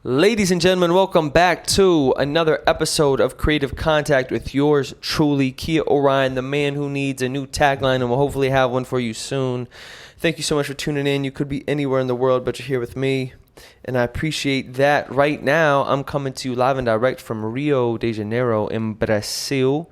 Ladies and gentlemen, welcome back to another episode of Creative Contact with yours truly, Kia Orion, the man who needs a new tagline, and we'll hopefully have one for you soon. Thank you so much for tuning in. You could be anywhere in the world, but you're here with me, and I appreciate that. Right now, I'm coming to you live and direct from Rio de Janeiro in Brazil,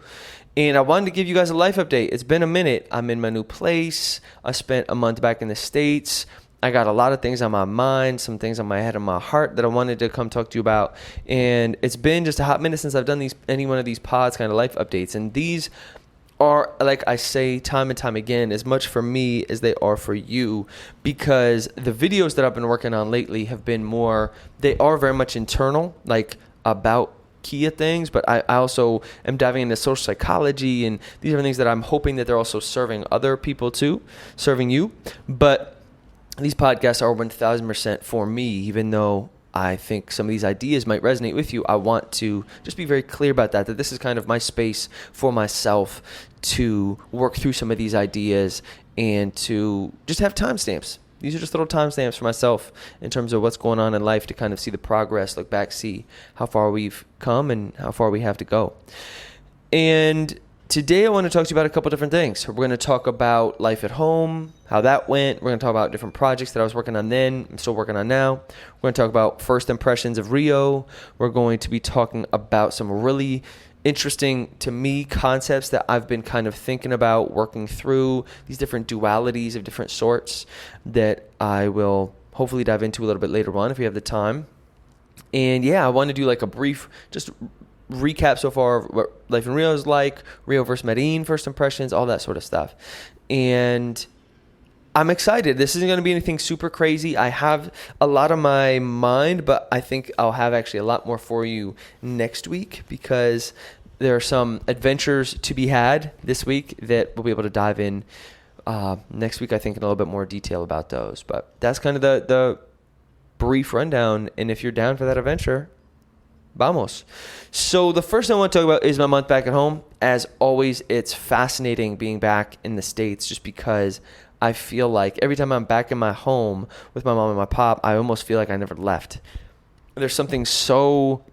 and I wanted to give you guys a life update. It's been a minute. I'm in my new place. I spent a month back in the States. I got a lot of things on my mind, some things on my head and my heart that I wanted to come talk to you about. And it's been just a hot minute since I've done any one of these pods kind of life updates. And these are, like I say time and time again, as much for me as they are for you, because the videos that I've been working on lately have been they are very much internal, like about Kia things, but I also am diving into social psychology, and these are things that I'm hoping that they're also serving other people too, serving you. But these podcasts are 1,000% for me, even though I think some of these ideas might resonate with you. I want to just be very clear about that this is kind of my space for myself to work through some of these ideas and to just have timestamps. These are just little timestamps for myself in terms of what's going on in life, to kind of see the progress, look back, see how far we've come and how far we have to go. And today I want to talk to you about a couple different things. We're going to talk about life at home, how that went. We're going to talk about different projects that I was working on then, I'm still working on now. We're going to talk about first impressions of Rio. We're going to be talking about some really interesting, to me, concepts that I've been kind of thinking about, working through, these different dualities of different sorts that I will hopefully dive into a little bit later on if we have the time. And yeah, I want to do like a brief, just recap so far of what life in Rio is like, Rio versus Medellin, first impressions, all that sort of stuff. And I'm excited. This isn't going to be anything super crazy. I have a lot on my mind, but I think I'll have actually a lot more for you next week, because there are some adventures to be had this week that we'll be able to dive in next week, I think, in a little bit more detail about those. But that's kind of the brief rundown. And if you're down for that adventure, vamos. So the first thing I want to talk about is my month back at home. As always, it's fascinating being back in the States, just because I feel like every time I'm back in my home with my mom and my pop, I almost feel like I never left. There's something so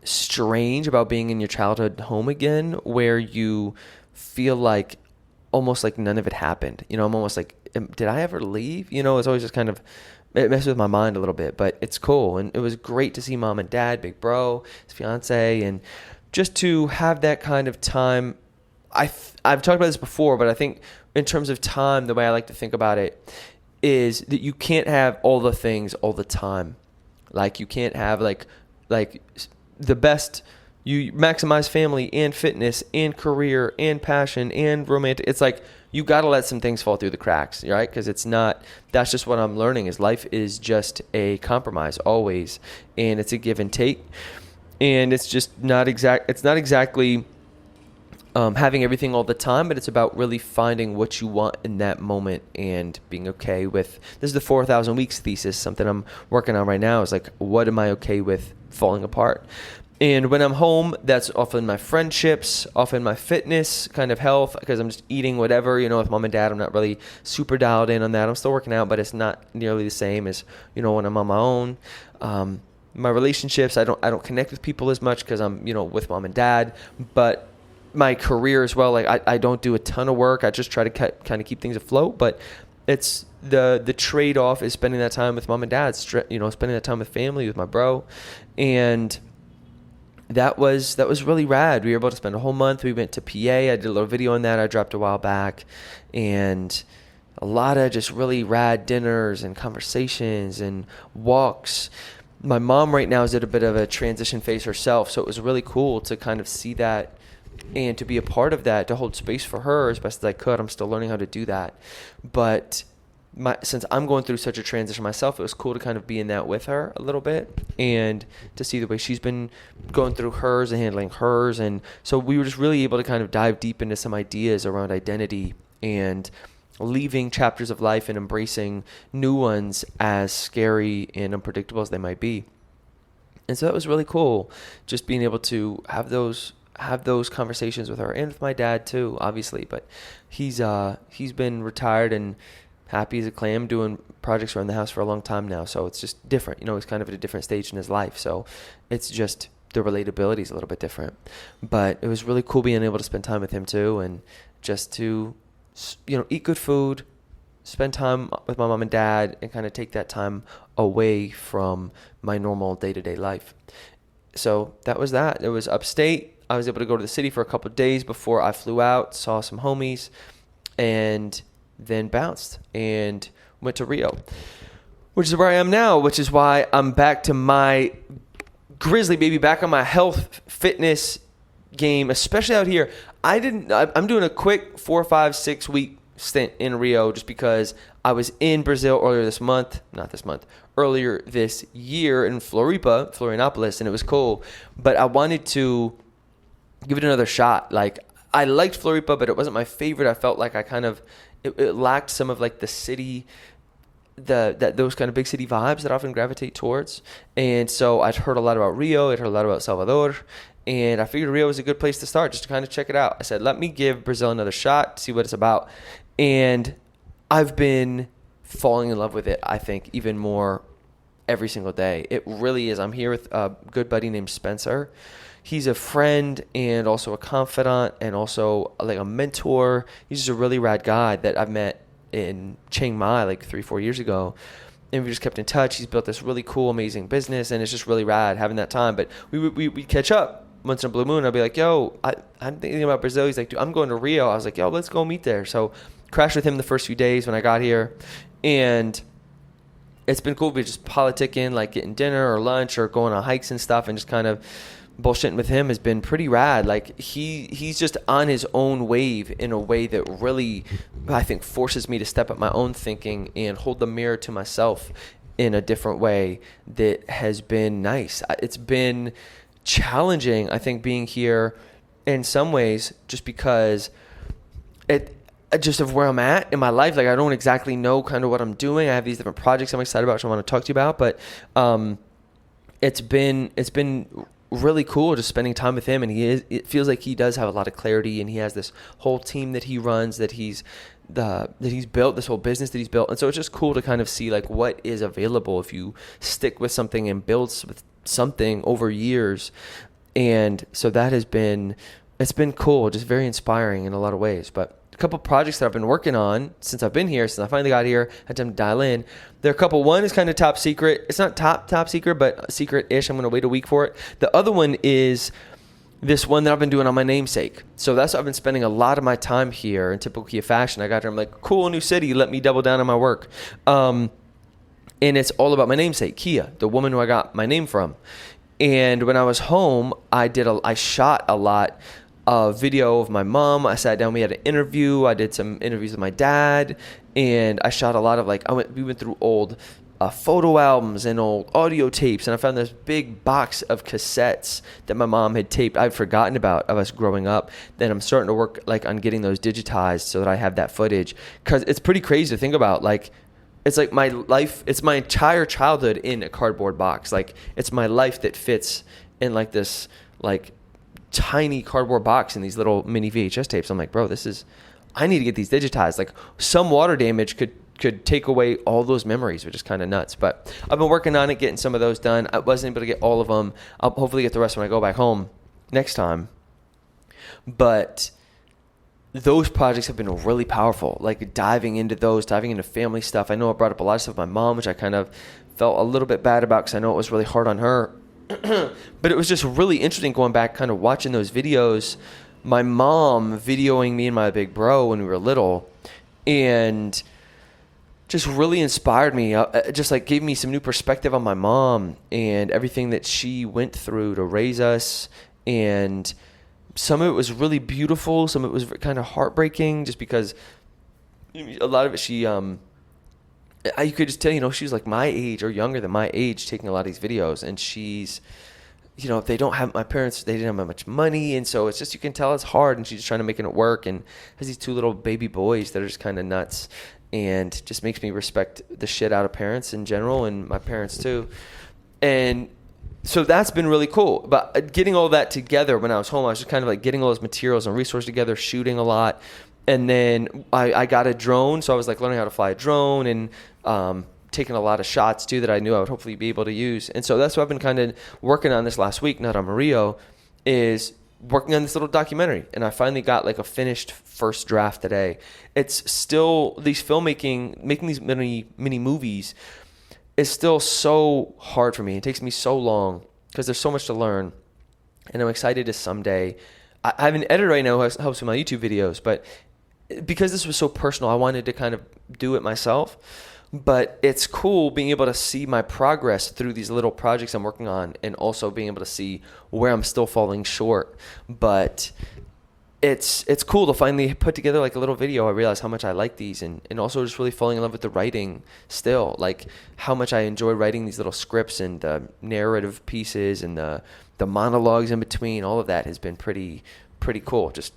strange about being in your childhood home again, where you feel like almost like none of it happened. You know, I'm almost like, did I ever leave? You know, it's always just kind of, it messes with my mind a little bit, but it's cool. And it was great to see mom and dad, big bro, his fiance, and just to have that kind of time. I've talked about this before, but I think in terms of time, the way I like to think about it is that you can't have all the things all the time. Like you can't have like the best, you maximize family and fitness and career and passion and romantic. It's like you got to let some things fall through the cracks, right? Because it's not, that's just what I'm learning, is life is just a compromise always. And it's a give and take. And it's just it's not exactly having everything all the time, but it's about really finding what you want in that moment and being okay with, this is the 4,000 weeks thesis, something I'm working on right now, is like, what am I okay with falling apart? And when I'm home, that's often my friendships, often my fitness, kind of health, because I'm just eating whatever, you know, with mom and dad. I'm not really super dialed in on that. I'm still working out, but it's not nearly the same as, you know, when I'm on my own. My relationships, I don't connect with people as much because I'm, you know, with mom and dad. But my career as well, like I don't do a ton of work. I just try to kind of keep things afloat. But it's the trade-off is spending that time with mom and dad, you know, spending that time with family, with my bro. And that was really rad. We were able to spend a whole month. We went to PA. I did a little video on that I dropped a while back. And a lot of just really rad dinners and conversations and walks. My mom right now is at a bit of a transition phase herself, so it was really cool to kind of see that and to be a part of that, to hold space for her as best as I could. I'm still learning how to do that. But since I'm going through such a transition myself, it was cool to kind of be in that with her a little bit and to see the way she's been going through hers and handling hers. And so we were just really able to kind of dive deep into some ideas around identity and leaving chapters of life and embracing new ones, as scary and unpredictable as they might be. And so that was really cool, just being able to have those conversations with her, and with my dad too, obviously. But he's been retired and happy as a clam, doing projects around the house for a long time now. So it's just different. He's kind of at a different stage in his life. So it's just the relatability is a little bit different. But it was really cool being able to spend time with him too, and just to, eat good food, spend time with my mom and dad, and kind of take that time away from my normal day-to-day life. So that was that. It was upstate. I was able to go to the city for a couple of days before I flew out, saw some homies, and then bounced and went to Rio, which is where I am now, which is why I'm back to my grizzly baby, back on my health fitness game, especially out here. I'm doing a quick 4, 5, 6 week stint in Rio just because I was in Brazil earlier this year in Florianopolis, and it was cool. But I wanted to give it another shot. Like, I liked Floripa, but it wasn't my favorite. I felt like it lacked some of like the city, those kind of big city vibes that I often gravitate towards. And so I'd heard a lot about Rio. I'd heard a lot about Salvador. And I figured Rio was a good place to start, just to kind of check it out. I said, let me give Brazil another shot, see what it's about. And I've been falling in love with it, I think, even more every single day. It really is. I'm here with a good buddy named Spencer. He's a friend and also a confidant and also like a mentor. He's just a really rad guy that I've met in Chiang Mai like 3-4 years ago. And we just kept in touch. He's built this really cool, amazing business, and it's just really rad having that time. But we catch up once in a blue moon. I'll be like, yo, I'm thinking about Brazil. He's like, dude, I'm going to Rio. I was like, yo, let's go meet there. So crashed with him the first few days when I got here. And it's been cool. We just politicking, like getting dinner or lunch or going on hikes and stuff, and just kind of bullshitting with him has been pretty rad. Like he's just on his own wave in a way that really, I think, forces me to step up my own thinking and hold the mirror to myself in a different way that has been nice. It's been challenging, I think, being here in some ways, just because just of where I'm at in my life. Like, I don't exactly know kind of what I'm doing. I have these different projects I'm excited about, which I want to talk to you about, but it's been really cool just spending time with him. And it feels like he does have a lot of clarity, and he has this whole team that he runs, that he's built, this whole business that he's built. And so it's just cool to kind of see like what is available if you stick with something and build with something over years. And so it's been cool, just very inspiring in a lot of ways. But a couple projects that I've been working on since I've been here, since I finally got here, had time to dial in. There are a couple. One is kind of top secret. It's not top secret, but secret-ish. I'm going to wait a week for it. The other one is this one that I've been doing on my namesake. So that's what I've been spending a lot of my time here in typical Kia fashion. I got here, I'm like, cool, new city, let me double down on my work. And it's all about my namesake, Kia, the woman who I got my name from. And when I was home, I shot a lot of video of my mom. I sat down, we had an interview. I did some interviews with my dad, and I shot a lot of we went through old photo albums and old audio tapes, and I found this big box of cassettes that my mom had taped. I'd forgotten about of us growing up. Then I'm starting to work on getting those digitized so that I have that footage, because it's pretty crazy to think about. It's like my life, it's my entire childhood in a cardboard box. Like, it's my life that fits in this tiny cardboard box in these little mini VHS tapes. I'm like, bro, I need to get these digitized. Like, some water damage could take away all those memories, which is kind of nuts. But I've been working on it, getting some of those done. I wasn't able to get all of them. I'll hopefully get the rest when I go back home next time. But those projects have been really powerful, like diving into family stuff. I know I brought up a lot of stuff with my mom, which I kind of felt a little bit bad about because I know it was really hard on her. But it was just really interesting going back, kind of watching those videos. My mom videoing me and my big bro when we were little, and just really inspired me. Just gave me some new perspective on my mom and everything that she went through to raise us. And some of it was really beautiful. Some of it was kind of heartbreaking, just because a lot of it you could just tell, she's like my age or younger than my age, taking a lot of these videos. And she's, they don't have, my parents, they didn't have much money. And so it's just, you can tell it's hard, and she's just trying to make it work, and has these 2 little baby boys that are just kind of nuts, and just makes me respect the shit out of parents in general, and my parents too. And so that's been really cool. But getting all that together when I was home, I was just kind of getting all those materials and resources together, shooting a lot. And then I got a drone, so I was like learning how to fly a drone and taking a lot of shots too that I knew I would hopefully be able to use. And so that's what I've been kind of working on this last week, not on Mario, is working on this little documentary. And I finally got like a finished first draft today. It's still these making these mini movies is still so hard for me. It takes me so long because there's so much to learn. And I'm excited to someday. I have an editor right now who helps with my YouTube videos, but because this was so personal, I wanted to kind of do it myself. But it's cool being able to see my progress through these little projects I'm working on, and also being able to see where I'm still falling short. But it's cool to finally put together like a little video. I realized how much I like these, and also just really falling in love with the writing still, like how much I enjoy writing these little scripts and the narrative pieces and the monologues in between. All of that has been pretty cool. Just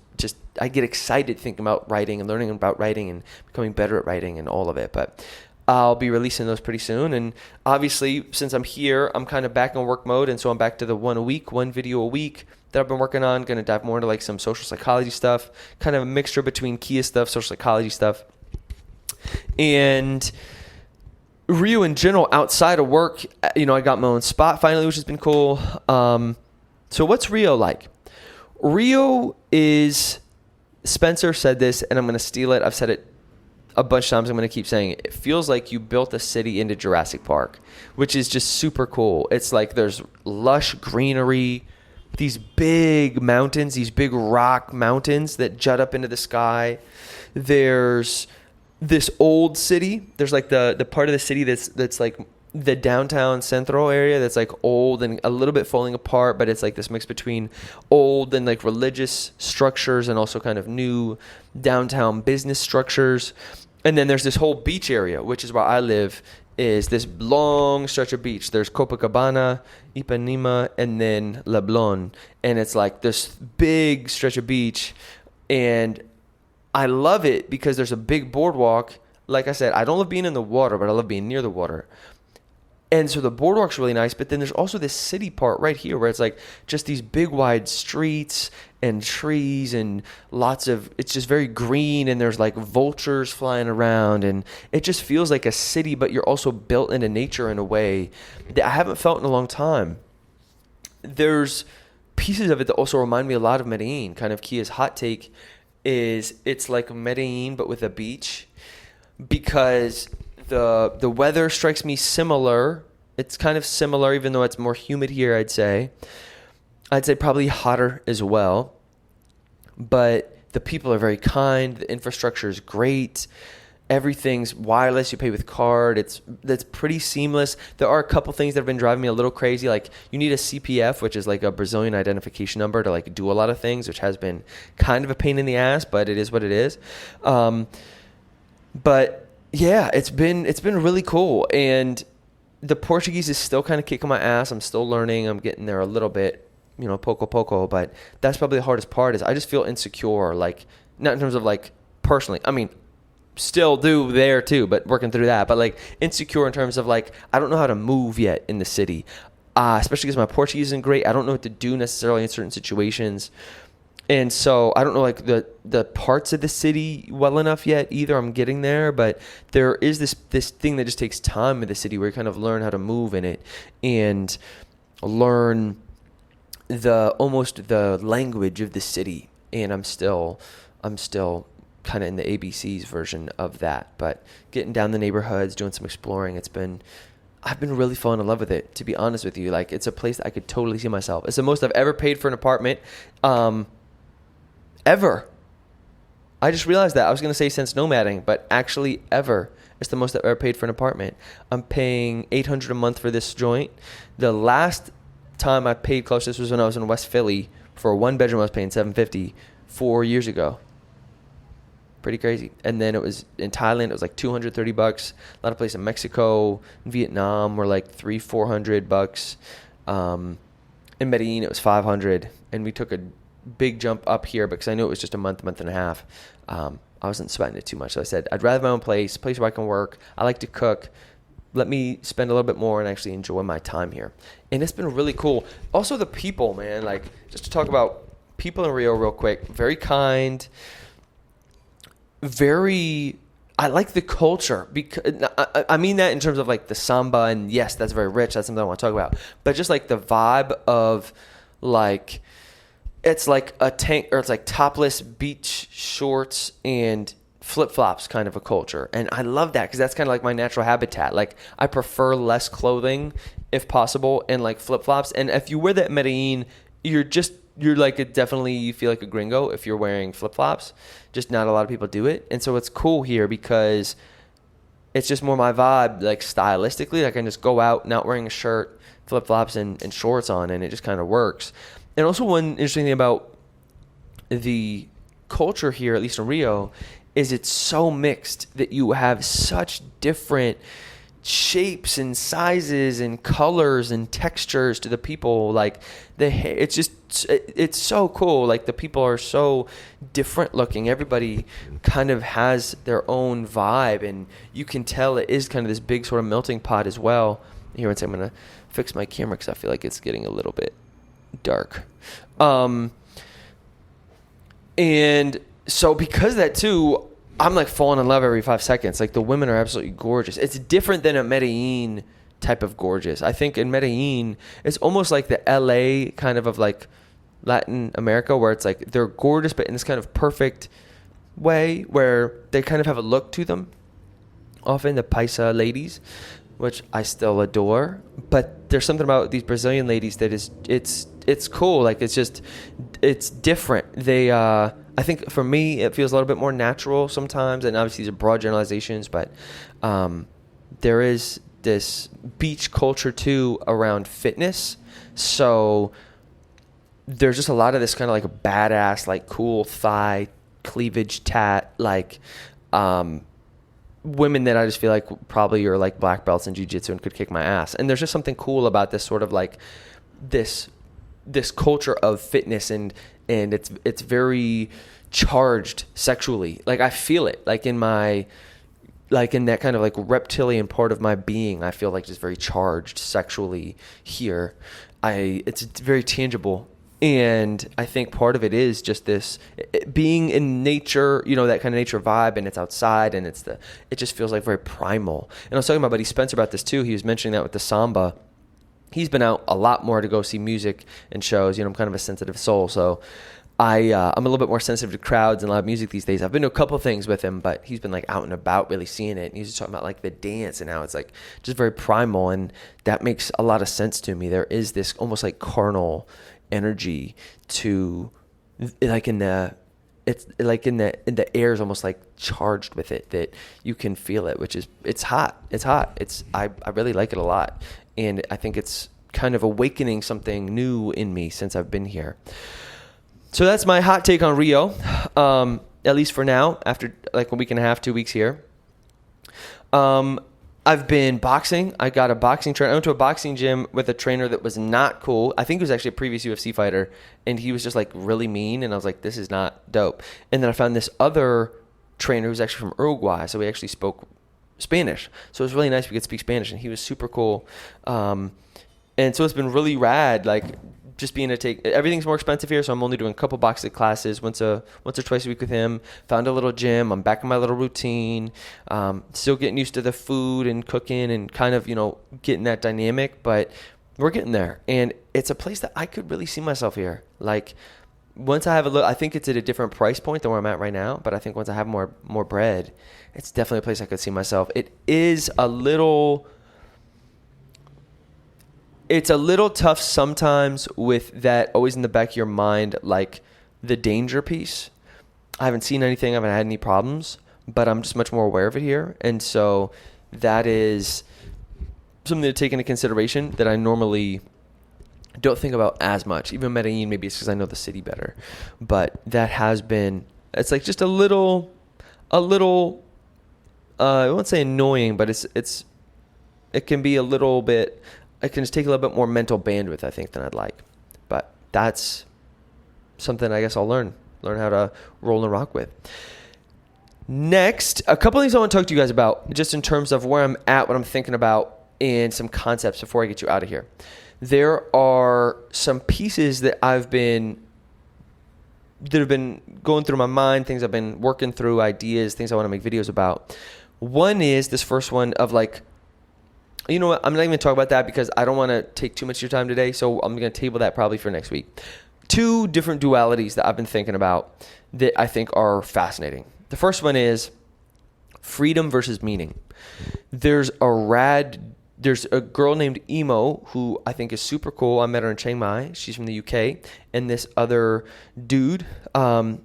I get excited thinking about writing and learning about writing and becoming better at writing and all of it. But I'll be releasing those pretty soon. And obviously, since I'm here, I'm kind of back in work mode. And so I'm back to the one video a week that I've been working on. Going to dive more into like some social psychology stuff, kind of a mixture between Kia stuff, social psychology stuff, and Rio in general outside of work. I got my own spot finally, which has been cool. So what's Rio like? Rio is, Spencer said this, and I'm going to steal it. I've said it a bunch of times. I'm going to keep saying it. It feels like you built a city into Jurassic Park, which is just super cool. It's like there's lush greenery, these big mountains, these big rock mountains that jut up into the sky. There's this old city. There's like the part of the city that's like the downtown central area that's like old and a little bit falling apart, but it's like this mix between old and like religious structures and also kind of new downtown business structures. And then there's this whole beach area, which is where I live, is this long stretch of beach. There's Copacabana, Ipanema, and then Leblon. And it's like this big stretch of beach. And I love it because there's a big boardwalk. Like I said, I don't love being in the water, but I love being near the water. And so the boardwalk's really nice, but then there's also this city part right here where it's like just these big wide streets and trees and it's just very green, and there's like vultures flying around, and it just feels like a city, but you're also built into nature in a way that I haven't felt in a long time. There's pieces of it that also remind me a lot of Medellin. Kind of Kia's hot take is it's like Medellin but with a beach, because the weather strikes me similar. It's kind of similar, even though it's more humid here, I'd say. I'd say probably hotter as well. But the people are very kind. The infrastructure is great. Everything's wireless. You pay with card. That's pretty seamless. There are a couple things that have been driving me a little crazy. Like you need a CPF, which is like a Brazilian identification number to like do a lot of things, which has been kind of a pain in the ass, but it is what it is. But yeah, it's been really cool. And the Portuguese is still kind of kicking my ass. I'm still learning. I'm getting there a little bit, poco poco. But that's probably the hardest part is I just feel insecure, like not in terms of like personally. I mean, still do there too, but working through that. But like insecure in terms of like I don't know how to move yet in the city, especially because my Portuguese isn't great. I don't know what to do necessarily in certain situations. And so I don't know like the parts of the city well enough yet either. I'm getting there, but there is this thing that just takes time in the city where you kind of learn how to move in it and learn the language of the city. And I'm still kind of in the ABCs version of that, but getting down the neighborhoods, doing some exploring. I've been really falling in love with it, to be honest with you. Like it's a place that I could totally see myself. It's the most I've ever paid for an apartment. Ever. I just realized that. I was going to say since nomading, but actually ever. It's the most I've ever paid for an apartment. I'm paying $800 a month for this joint. The last time I paid close to this was when I was in West Philly. For a one bedroom I was paying $750 4 years ago. Pretty crazy. And then it was in Thailand, it was like $230. A lot of places in Mexico, Vietnam were like $300-400. In Medellin it was $500, and we took a big jump up here because I knew it was just a month and a half. I wasn't sweating it too much. So I said, I'd rather have my own place where I can work. I like to cook. Let me spend a little bit more and actually enjoy my time here. And it's been really cool. Also the people, man, like just to talk about people in Rio real quick, very kind. very, I like the culture, because I mean that in terms of like the samba, and yes, that's very rich. That's something I want to talk about. But just like the vibe of like, it's like a tank, or it's like topless beach shorts and flip-flops kind of a culture. And I love that because that's kind of like my natural habitat. Like I prefer less clothing if possible, and like flip-flops. And if you wear that in Medellin, you're like you feel like a gringo if you're wearing flip-flops. Just not a lot of people do it. And so it's cool here because it's just more my vibe, like stylistically. Like I can just go out not wearing a shirt, flip-flops and shorts on, and it just kind of works. And also one interesting thing about the culture here, at least in Rio, is it's so mixed that you have such different shapes and sizes and colors and textures to the people. Like it's so cool. Like the people are so different looking. Everybody kind of has their own vibe, and you can tell it is kind of this big sort of melting pot as well. Here, I'm going to fix my camera because I feel like it's getting a little bit dark. And so because of that too, I'm like falling in love every 5 seconds. Like the women are absolutely gorgeous. It's different than a Medellin type of gorgeous. I think in Medellin, it's almost like the LA kind of like Latin America, where it's like they're gorgeous, but in this kind of perfect way where they kind of have a look to them. Often the Paisa ladies, which I still adore, but there's something about these Brazilian ladies that is, it's cool. Like it's different. They, I think for me, it feels a little bit more natural sometimes, and obviously these are broad generalizations, but there is this beach culture too around fitness. So there's just a lot of this kind of like a badass, like cool thigh cleavage tat, like women that I just feel like probably are like black belts in jiu-jitsu and could kick my ass. And there's just something cool about this sort of like this culture of fitness, and it's very charged sexually. Like I feel it like in that kind of like reptilian part of my being. I feel like just very charged sexually here. It's very tangible. And I think part of it is just this being in nature, that kind of nature vibe, and it's outside, and it just feels like very primal. And I was talking to my buddy Spencer about this too. He was mentioning that with the samba. He's been out a lot more to go see music and shows. I'm kind of a sensitive soul, so I'm a little bit more sensitive to crowds and live music these days. I've been to a couple things with him, but he's been like out and about really seeing it. And he's just talking about like the dance and how it's like just very primal, and that makes a lot of sense to me. There is this almost like carnal energy to like in the air is almost like charged with it, that you can feel it, which is it's hot. I really like it a lot, and I think it's kind of awakening something new in me since I've been here. So that's my hot take on Rio, at least for now, after like a week and a half, 2 weeks here. I've been boxing. I got a boxing trainer. I went to a boxing gym with a trainer that was not cool. I think he was actually a previous UFC fighter, and he was just like really mean, and I was like, this is not dope. And then I found this other trainer who's actually from Uruguay, so we actually spoke Spanish. So it was really nice we could speak Spanish, and he was super cool. And so it's been really rad, like just being everything's more expensive here, so I'm only doing a couple boxing classes once or twice a week with him. Found a little gym. I'm back in my little routine. Still getting used to the food and cooking and kind of getting that dynamic, but we're getting there. And it's a place that I could really see myself here. Like once I have I think it's at a different price point than where I'm at right now, but I think once I have more bread, it's definitely a place I could see myself. It's a little tough sometimes with that always in the back of your mind, like the danger piece. I haven't seen anything. I haven't had any problems, but I'm just much more aware of it here. And so that is something to take into consideration that I normally don't think about as much. Even Medellin, maybe it's because I know the city better. But that has been, it's like just a little, I won't say annoying, but it can be a little bit, I can just take a little bit more mental bandwidth, I think, than I'd like. But that's something I guess I'll learn how to roll and rock with. Next, a couple of things I want to talk to you guys about, just in terms of where I'm at, what I'm thinking about, and some concepts before I get you out of here. There are some pieces that I've been that have been going through my mind, things I've been working through, ideas, things I want to make videos about. One is this first one of like, you know what, I'm not even going to talk about that because I don't want to take too much of your time today, so I'm going to table that probably for next week. Two different dualities that I've been thinking about that I think are fascinating. The first one is freedom versus meaning. There's a girl named Emo who I think is super cool. I met her in Chiang Mai. She's from the UK. And this other dude who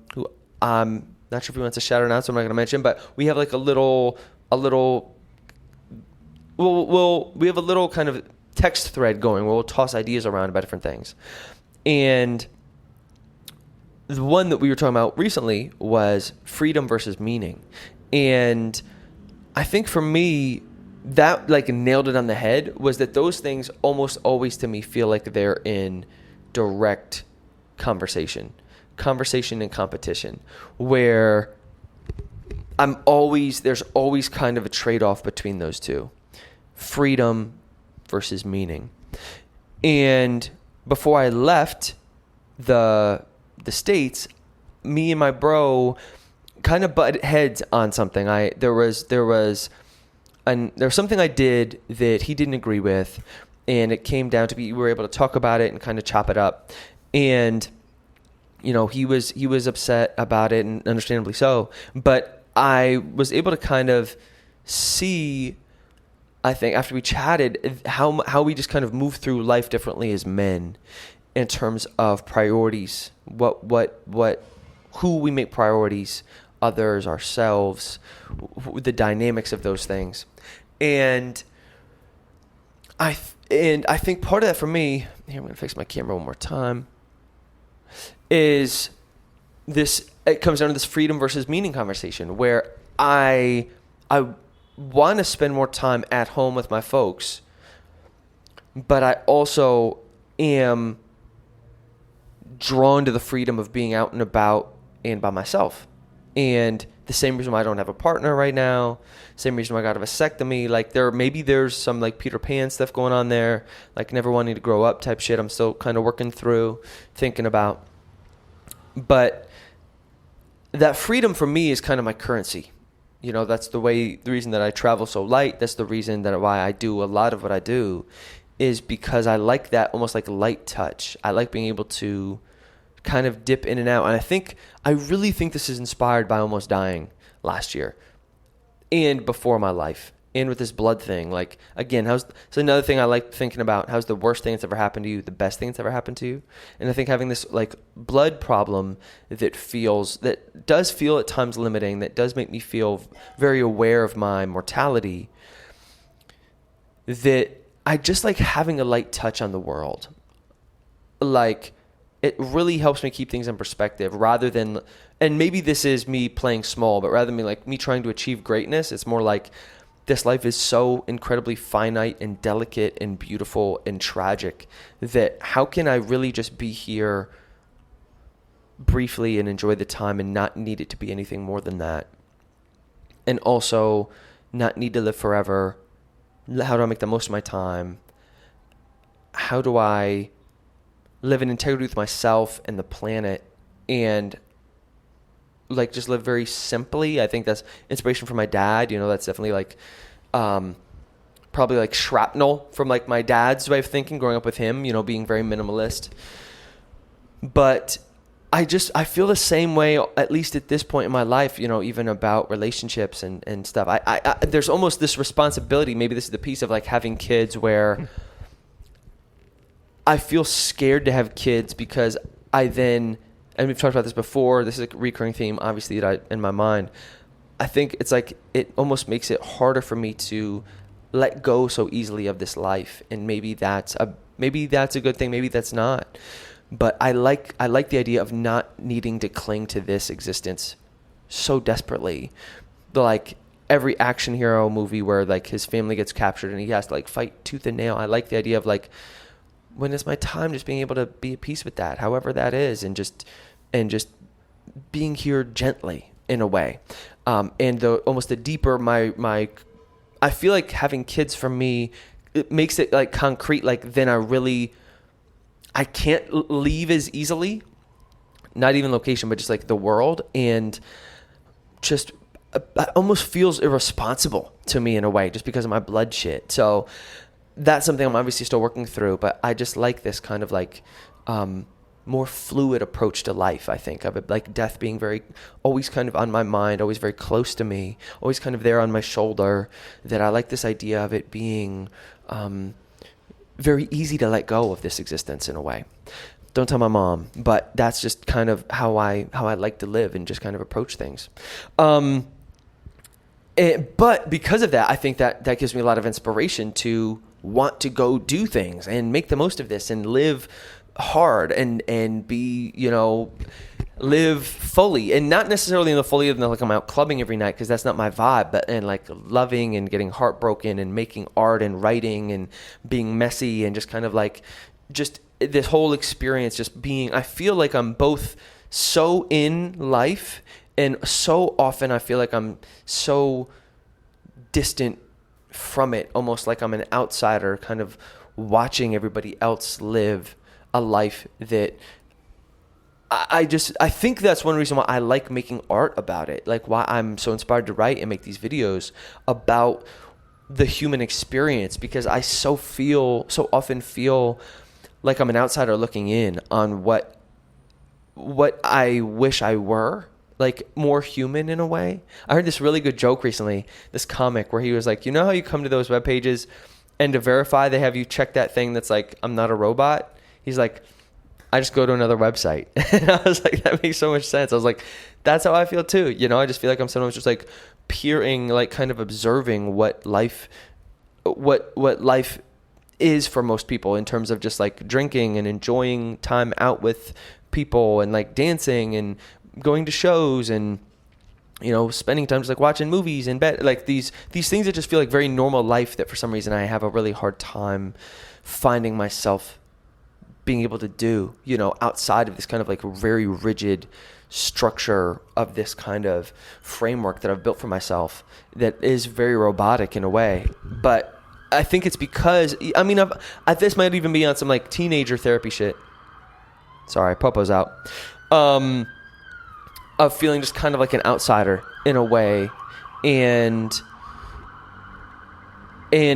I'm not sure if he wants to shout her out, so I'm not going to mention, but we have like we have a little kind of text thread going where we'll toss ideas around about different things. And the one that we were talking about recently was freedom versus meaning. And I think for me, that like nailed it on the head, was that those things almost always to me feel like they're in direct conversation and competition, where there's always kind of a trade-off between those two, freedom versus meaning. And before I left the States, me and my bro kind of butted heads on something. There was something I did that he didn't agree with, and it came down to we were able to talk about it and kind of chop it up. And you know, he was upset about it, and understandably so. But I was able to kind of see, I think after we chatted, how we just kind of move through life differently as men in terms of priorities, who we make priorities, others, ourselves, the dynamics of those things. And I think part of that for me, here I'm going to fix my camera one more time, is this, it comes down to this freedom versus meaning conversation where I want to spend more time at home with my folks, but I also am drawn to the freedom of being out and about and by myself. And the same reason why I don't have a partner right now, same reason why I got a vasectomy, like there's some like Peter Pan stuff going on there, like never wanting to grow up type shit I'm still kind of working through, thinking about. But that freedom for me is kind of my currency. You know, that's the reason that I travel so light. That's the reason that why I do a lot of what I do, is because I like that almost like light touch. I like being able to kind of dip in and out. And I really think this is inspired by almost dying last year and before my life, and with this blood thing. Like, again, so another thing I like thinking about, how's the worst thing that's ever happened to you the best thing that's ever happened to you? And I think having this like blood problem that does feel at times limiting, that does make me feel very aware of my mortality, that I just like having a light touch on the world. Like, it really helps me keep things in perspective rather than, and maybe this is me playing small, but rather than me trying to achieve greatness, it's more like this life is so incredibly finite and delicate and beautiful and tragic that how can I really just be here briefly and enjoy the time and not need it to be anything more than that? And also not need to live forever. How do I make the most of my time? How do I live in integrity with myself and the planet, and like just live very simply? I think that's inspiration from my dad. You know, that's definitely like probably like shrapnel from like my dad's way of thinking growing up with him, you know, being very minimalist. But I feel the same way, at least at this point in my life, you know, even about relationships and stuff. I there's almost this responsibility, maybe this is the piece of like having kids, where I feel scared to have kids because and we've talked about this before, this is a recurring theme, obviously, in my mind. I think it's like it almost makes it harder for me to let go so easily of this life. And maybe that's a good thing, maybe that's not. But I like the idea of not needing to cling to this existence so desperately. Like every action hero movie where like his family gets captured and he has to like fight tooth and nail. I like the idea of like, when is my time, just being able to be at peace with that, however that is, and just being here gently in a way. And almost the deeper I feel like having kids for me, it makes it like concrete. Like then I can't leave as easily. not even location, but just like the world, and just it almost feels irresponsible to me in a way, just because of my blood shit. So that's something I'm obviously still working through, but I just like this kind of like more fluid approach to life, I think, of it, like death being always kind of on my mind, always very close to me, always kind of there on my shoulder, that I like this idea of it being very easy to let go of this existence in a way. Don't tell my mom, but that's just kind of how I like to live and just kind of approach things. But because of that, I think that gives me a lot of inspiration to want to go do things and make the most of this and live hard and be, live fully, and not necessarily in the fully of like I'm out clubbing every night, because that's not my vibe, but and like loving and getting heartbroken and making art and writing and being messy and just kind of like just this whole experience, just being, I feel like I'm both so in life, and so often I feel like I'm so distant from it, almost like I'm an outsider kind of watching everybody else live a life that I think that's one reason why I like making art about it, like why I'm so inspired to write and make these videos about the human experience, because I so often feel like I'm an outsider looking in on what I wish I were, like more human in a way. I heard this really good joke recently, this comic, where he was like, how you come to those web pages and to verify they have you check that thing that's like, I'm not a robot? He's like, I just go to another website. And I was like, that makes so much sense. I was like, that's how I feel too. I just feel like I'm sometimes just like peering, like kind of observing what life is for most people, in terms of just like drinking and enjoying time out with people and like dancing and going to shows and spending time just like watching movies in bed, like these things that just feel like very normal life, that for some reason I have a really hard time finding myself being able to do, outside of this kind of like very rigid structure of this kind of framework that I've built for myself that is very robotic in a way. But I think it's because, this might even be on some like teenager therapy shit. Sorry, Popo's out. Of feeling just kind of like an outsider in a way, and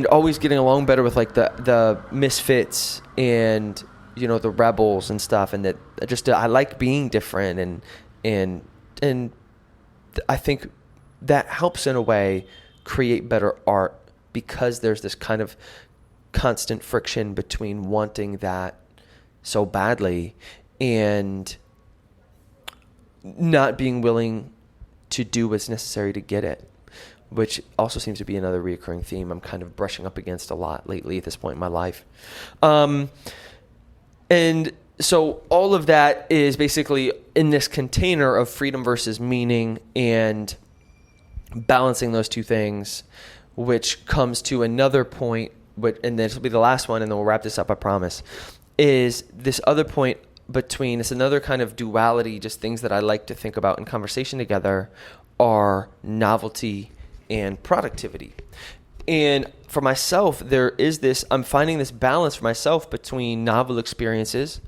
always getting along better with like the misfits and the rebels and stuff, and that just I like being different, and I think that helps in a way create better art, because there's this kind of constant friction between wanting that so badly and not being willing to do what's necessary to get it, which also seems to be another reoccurring theme I'm kind of brushing up against a lot lately at this point in my life. And so all of that is basically in this container of freedom versus meaning, and balancing those two things, which comes to another point, and this will be the last one, and then we'll wrap this up, I promise, is this other point between, it's another kind of duality, just things that I like to think about in conversation together, are novelty and productivity. And for myself, there is this, I'm finding this balance for myself between novel experiences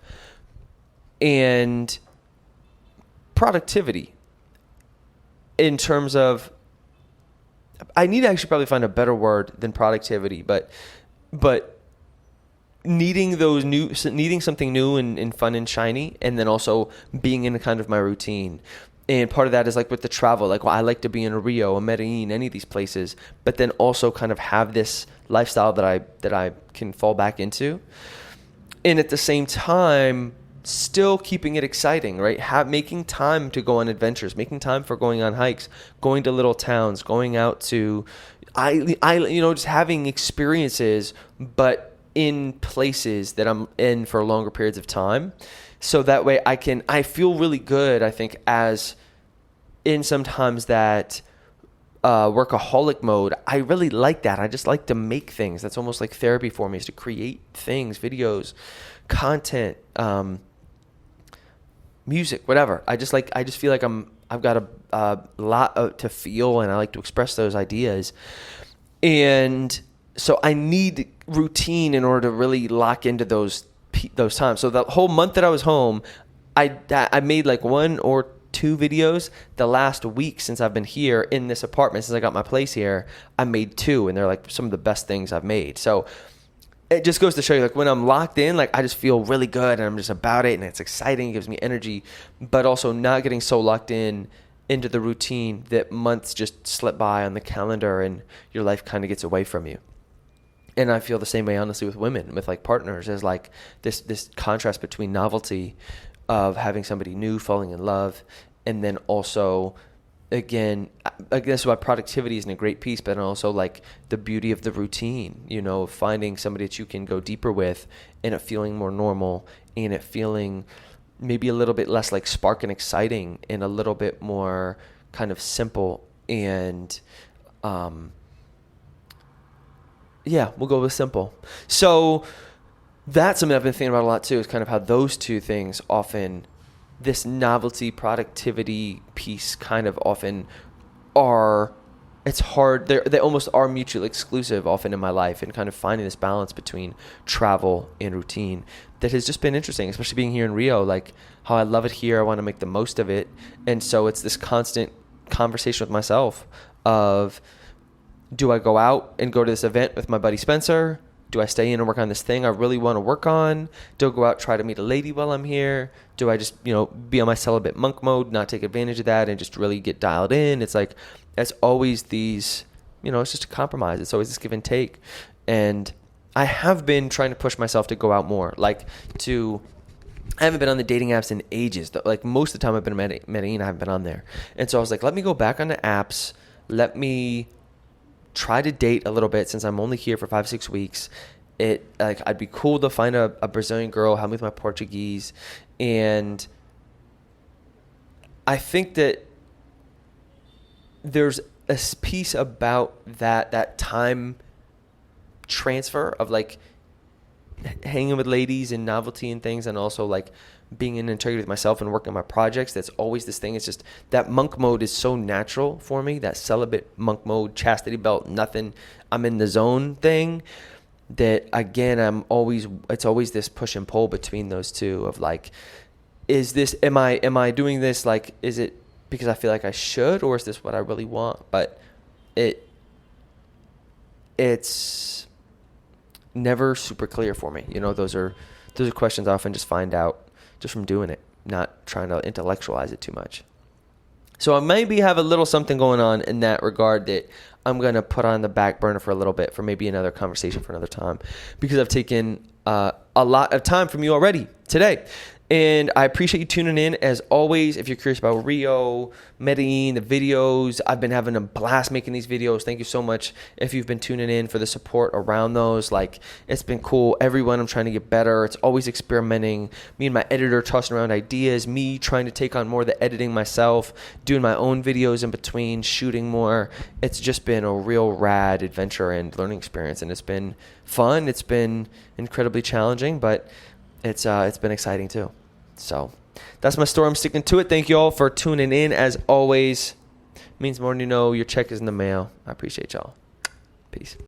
and productivity, in terms of, I need to actually probably find a better word than productivity, but needing something new and fun and shiny, and then also being in kind of my routine. And part of that is like with the travel, like, well, I like to be in Rio or Medellin, any of these places, but then also kind of have this lifestyle that I can fall back into. And at the same time, still keeping it exciting, right? Making time to go on adventures, making time for going on hikes, going to little towns, going out to, just having experiences, but in places that I'm in for longer periods of time. So that way I feel really good, I think, as in sometimes that workaholic mode. I really like that. I just like to make things. That's almost like therapy for me, is to create things, videos, content, music, whatever. I just feel like I've got a lot to feel, and I like to express those ideas. And so I need routine in order to really lock into those times. So the whole month that I was home, I made like 1 or 2 videos the last week since I've been here in this apartment. Since I got my place here, I made 2, and they're like some of the best things I've made. So it just goes to show you, like, when I'm locked in, like, I just feel really good, and I'm just about it, and it's exciting, it gives me energy, but also not getting so locked in into the routine that months just slip by on the calendar and your life kind of gets away from you. And I feel the same way, honestly, with women, with like partners. There's like this contrast between novelty of having somebody new, falling in love, and then also, again, I guess why productivity isn't a great piece, but also like the beauty of the routine, you know, finding somebody that you can go deeper with, and it feeling more normal, and it feeling maybe a little bit less like spark and exciting, and a little bit more kind of simple. And yeah, we'll go with simple. So that's something I've been thinking about a lot too, is kind of how those two things often, this novelty, productivity piece kind of often are, it's hard, they almost are mutually exclusive often in my life, and kind of finding this balance between travel and routine that has just been interesting, especially being here in Rio, like how I love it here. I want to make the most of it. And so it's this constant conversation with myself of, do I go out and go to this event with my buddy Spencer? Do I stay in and work on this thing I really want to work on? Do I go out, try to meet a lady while I'm here? Do I just, be on my celibate monk mode, not take advantage of that, and just really get dialed in? It's like, it's always these, it's just a compromise. It's always this give and take. And I have been trying to push myself to go out more. I haven't been on the dating apps in ages. Like, most of the time I've been in Medellin, I haven't been on there. And so I was like, let me go back on the apps. Let me try to date a little bit, since I'm only here for 5-6 weeks. I'd be cool to find a Brazilian girl, help me with my Portuguese. And I think that there's a piece about that time transfer of like hanging with ladies and novelty and things, and also like being in integrity with myself and working on my projects. That's always this thing. It's just that monk mode is so natural for me, that celibate monk mode, chastity belt, nothing, I'm in the zone thing, that again, it's always this push and pull between those two of like, am I doing this? Like, is it because I feel like I should, or is this what I really want? But it's never super clear for me. Those are questions I often just find out just from doing it, not trying to intellectualize it too much. So I maybe have a little something going on in that regard that I'm going to put on the back burner for a little bit, for maybe another conversation for another time, because I've taken a lot of time from you already today. And I appreciate you tuning in. As always, if you're curious about Rio, Medellin, the videos, I've been having a blast making these videos. Thank you so much if you've been tuning in, for the support around those. Like, it's been cool. Everyone, I'm trying to get better. It's always experimenting. Me and my editor tossing around ideas. Me trying to take on more of the editing myself. Doing my own videos in between. Shooting more. It's just been a real rad adventure and learning experience. And it's been fun. It's been incredibly challenging, but it's been exciting too. So that's my story. I'm sticking to it. Thank you all for tuning in. As always, it means more than you know. Your check is in the mail. I appreciate y'all. Peace.